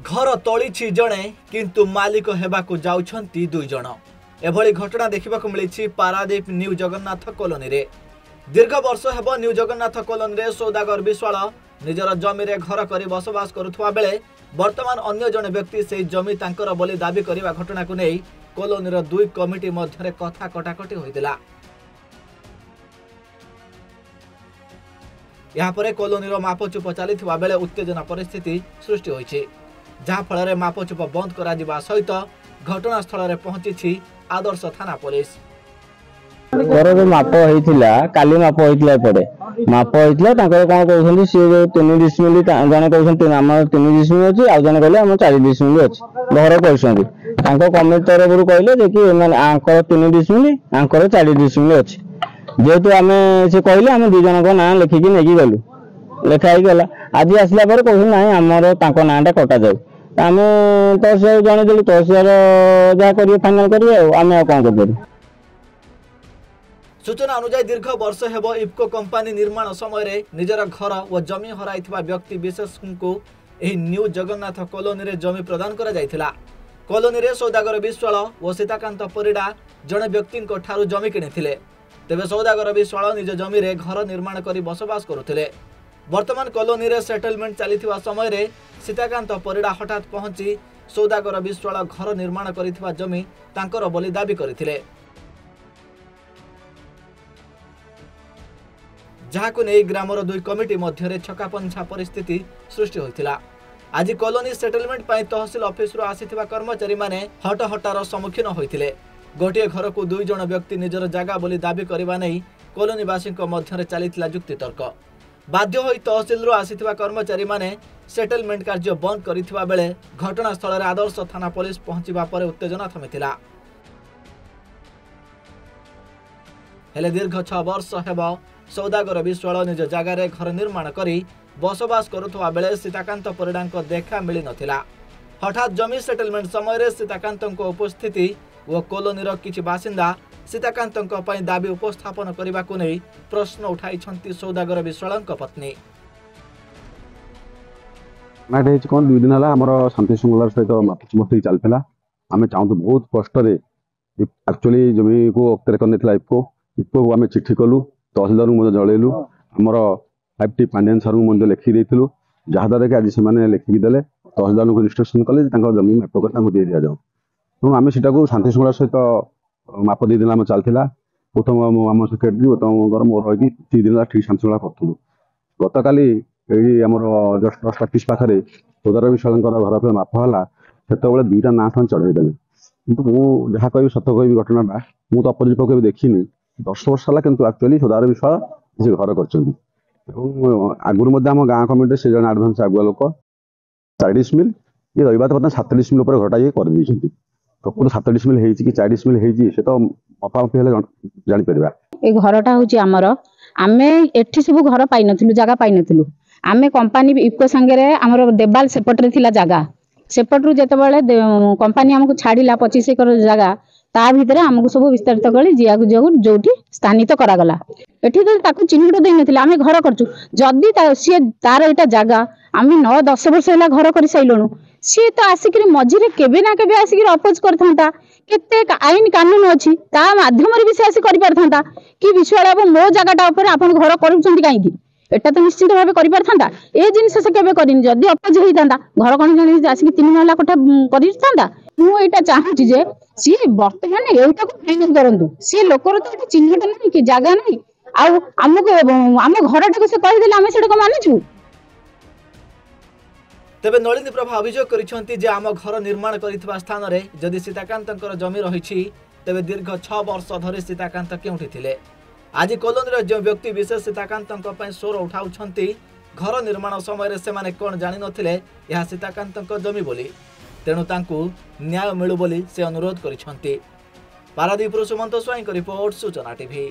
घर तोली जड़े किंतु मालिक हेबाकु जाउछंती दुई जण एभली घटना देखा मिली पारादीप न्यू जगन्नाथ कॉलोनी रे। दीर्घ वर्ष हेब न्यू जगन्नाथ कॉलोनी रे सौदागर विश्वाल निजर जमी रे घर करी बसवास करुवा बेले वर्तमान अन्य जने व्यक्ति से जमी तांकर बोली दाबी करने घटना को नहीं कॉलोनी दुई कमिटी मध्य कथा कटाकटी होइतिला। यापर कॉलोनी मापचुप चली बेले उत्तेजना परिस्थिति सृष्टि होइछि, जहाँ फल मापचुप बंद करा सहित घटनास्थल में पहुंची आदर्श थाना पुलिस। माप होइतिला काली माप होइतिला एपटे माप होइतिला तांकर कोन कहउछन्ती सी 3 डिसमिल जने कहउछन्ती हमर 3 डिसमिल अछि आ जने कहले हमर 4 डिसमिल अछि घर कहउछन्ती तांको कमिटी तरफरु कहले जे कि माने आंकर 3 डिसमिल आंकर 4 डिसमिल अछि जेतु आमे से कहले हम दु जन को नाम लिखि कि नेकी गलु लेखाई गला आज आसला पर कहू नाही हमर तांको नामटा कटा जाउ आमे तो से जने देलु तो से जा करियो फाइनल करियो आमे कोन करबो। सूचना अनुसार दीर्घ वर्ष हेब इफ्को कंपनी निर्माण समय निजर घर और जमी हराइथिबा व्यक्ति विशेष को एही न्यू जगन्नाथ कॉलोनी रे जमी प्रदान करा जायथिला। कॉलोनी रे सौदागर विश्वाल और सीताकांत परिडा जने व्यक्ति ठारू जमी किनिथिले। तेबे सौदागर विश्वाल निज जमी रे घर निर्माण करी बसवास करुथिले। वर्तमान कॉलोनी रे सेटलमेंट चलीथिबा समय रे सीताकांत परिडा हठात पहुंची सौदागर विश्वाल घर निर्माण करिथिबा जमी तांकर बोली दाबी करथिले, जहाको नै ग्रामर दुई कमिटी मध्य छकापंछा परिस्थिति सृष्टि होइतिला। आज कॉलोनी सेटलमेंट पाई तहसील ऑफिस आसीथिबा कर्मचारी माने हटहटार सम्मुखीन होइतिले। गोटे घर को दुई जण व्यक्ति निजर जागा बोली दाबी करबा नै कॉलोनीवासी मध्य चलीथिला जुक्ति तर्क। बाध्य होई तहसील आसीथिबा कर्मचारी माने सेटलमेंट कार्य बंद करिथिबा बेले घटनास्थल रे आदर्श थाना पुलिस पहुंचीबा परे उत्तेजना थमिथिला। हेले दीर्घ 6 वर्ष हेब सौदागर विश्वाल निज जगार घर निर्माण करी बसवास करुवा बेले सीताकांत परिडा देखा मिली नथिला। हठात जमी सेटलमेंट समय सीताकांत उपस्थिति और कॉलोनी किछि बासिंदा सीताकांत दाबी उपस्थापन करने को नहीं प्रश्न उठाई सौदागर विश्वाल पत्नी। कौन 2 दिन है शांति श्रृंखला सहित मस्ती चलता आम चाहूँ बहुत कष्ट एक्चुअली जमी को अक्तर करने इफको आम चिठी कलु तहसीलदार को जलैलु आमर 5T पांडियन सर को लिखि देलु जहाद्वारा कि आज से लिखिकी देले तहसीलदार को इन्स्ट्रक्शन कले जमी मैप कर दे दि जाऊ तेणु आम सीटा को शांति श्रृंखला सहित माप 2 दिन आम चलता प्रथम आम सेक्रेटरी उत्तम मोर रही 3 दिन ठीक शांति श्रृंखला करूँ। गत काली जस्ट पोस्ट ऑफिस पाखे सौदागर विश्वाल घर पे माप है से 2टा ना चढ़ेदेले कि मुझे कह सत कह घटनाटा मुझे तो अपोजिट पक्ष देखनी 10 वर्ष है कि एक्चुअली सौदागर विश्वाल से घर कर आगुरी आम गाँ कमिटी से जन आडभांस आगुआ लोक 4 डिसमिल ये रही बात 7 डिसमिल घटा ये कर प्रकृत 7 डिसमिल कि 4 डिसमिल से तो मपामपी जापर ये घरटा हूँ आमर आम एठी सब घर पाई नथिलु जगह पाई नथिलु आम कंपनी इफको संगे आमर देवाल सेपटे थिला जगह सेपटू जितेबाला कंपनी आमको छाड़ा 25 एकर जगह ता भितर आमको सब विस्तारित कर जो स्थानित करागला एठी तो चिन्हट दे नथिला आम घर करचु जदि सी तार एटा जगह आम 9-10 वर्ष है घर कर साइलुणु सी तो आसिक मझे केबे ना केबे आसिक अपोज करता केते आईन कानून अच्छी ता माध्यम भी से आसी कर पारथा कि विश्वाल बाबू मो जगटा उपर आप घर करुँच कहीं एटा तो निश्चित भाव कर पारथा ए जिनस से केबे करनी जदि अपोज होता घर कौन आसिक 3 महला कोठा करता मुझे चाहूँगी जे सी बर्तमान एटा को फाइनल करूँ सी लोकर तो चिन्हट ना कि जगह ना आमको आम घरटा से कहीदे आम से मानुचु। तेबे नलिनी प्रभा अभियोग करिसेंती जे आम घर निर्माण करिथिबा स्थान रे जदि सीताकांतकर जमी रहिछि तेबे दीर्घ 6 वर्ष धरि सीताकांत केउठी थिले। आज कॉलोनी जो व्यक्ति विशेष सीताकांतक पय स्वर उठाउछंती घर निर्माण समय रे सेमाने कोन जानि नथिले यहा सीताकांतक जमी बोली तेणु तांकु न्याय मिलु बोली से अनुरोध करिसेंती। पारादीपरु सुमंत स्वाईं रिपोर्ट सूचना टीवी।